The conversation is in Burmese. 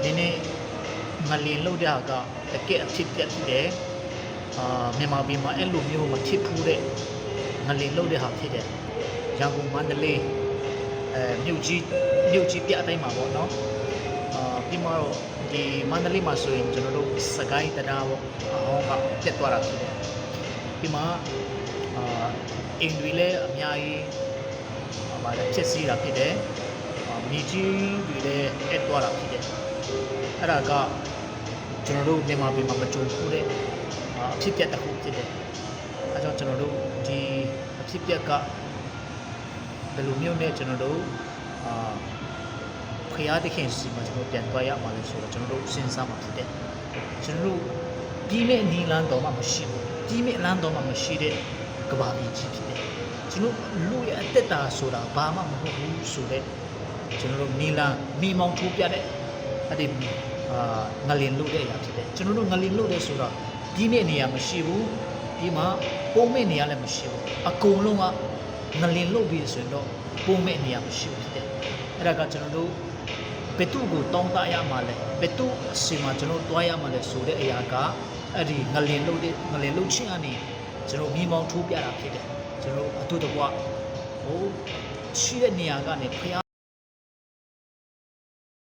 ဒီနေ့ငလင်လောက်တာကတကယ်အဖြစ်ပြတ်တယ်မြန်မာပြည်မှာအဲ့လိုမျိုးမဖြစ်ဘူးတဲ့ငလင်လောက်တဲ့ဟာဖြစ်တယ်ရန်ကုန်မန္တလေးမြို့ကြီးပြအတိုင်းမှာပေါ့နော်ပြီးမှတော့ဒီမန္တလေးမှာဆိုရင်ကျွန်တော်တို့စကိုင်းတရားပေါ့အဟောင်းကပြတ်သွားတာဖြစ်တယ်ပြီးမှအင်တွေလည်းအများကြီးဖြစ်စီးတာဖြစ်တယ်မြေကြီးတွေလည်းအက်သွားတာဖြစ်တယ်အဲ့ဒါကကျွန်တော်တို့မြန်မာပြည်မှာမကြုံဘူးတဲ့အဖြစ်ပြတ်တစ်ခုဖြစ်တယ်အဲကြောင့်ကျွန်တော်တို့ဒီအဖြစ်ပြတ်ကဘယ်လိုမျိုးနဲ့ကျွန်တော်တို့ဖျားသခင်စီမှာကျွန်တော်ပြန်သွားရမှာလဲဆိုတော့ကျွန်တော်တို့စဉ်းစားမှာဖြစ်တယ်ကျွန်တော်တို့ဒီမဲ့နီလန်းတော်မှမရှိဘူးဒီမဲ့လန်းတော်မှမရှိတဲ့ကဘာကြီးဖြစ်တယ်ကျွန်တော်လူရဲ့အသက်တာဆိုတာဘာမှမဟုတ်ဘူးဆိုတဲ့ကျွန်တော်တို့နီလန်းမိမောင်ထိုးပြတဲ့အဲ့ဒီငလင်လို့တဲ့အရာဖြစ်တယ်ကျွန်တော်တို့ငလင်လို့တဲ့ဆိုတော့ဒီမဲ့နေရာမရှိဘူးဒီမှာပုံမဲ့နေရာလည်းမရှိဘူးအကုန်လုံးကငလင်လို့ပြီးဆိုရင်တော့ပုံမဲ့နေရာမရှိဘူးဖြစ်တယ်အဲ့ဒါကကျွန်တော်တို့ဘယ်သူ့ကိုတောင်းတရမှာလဲဘယ်သူ့အစီမှာကျွန်တော်တွားရမှာလဲဆိုတဲ့အရာကအဲ့ဒီငလင်လို့ချင်းအနေကျွန်တော်မိမောင်ထိုးပြတာဖြစ်တယ်ကျွန်တော်အတူတကွဟိုရှိတဲ့နေရာကနေဖျား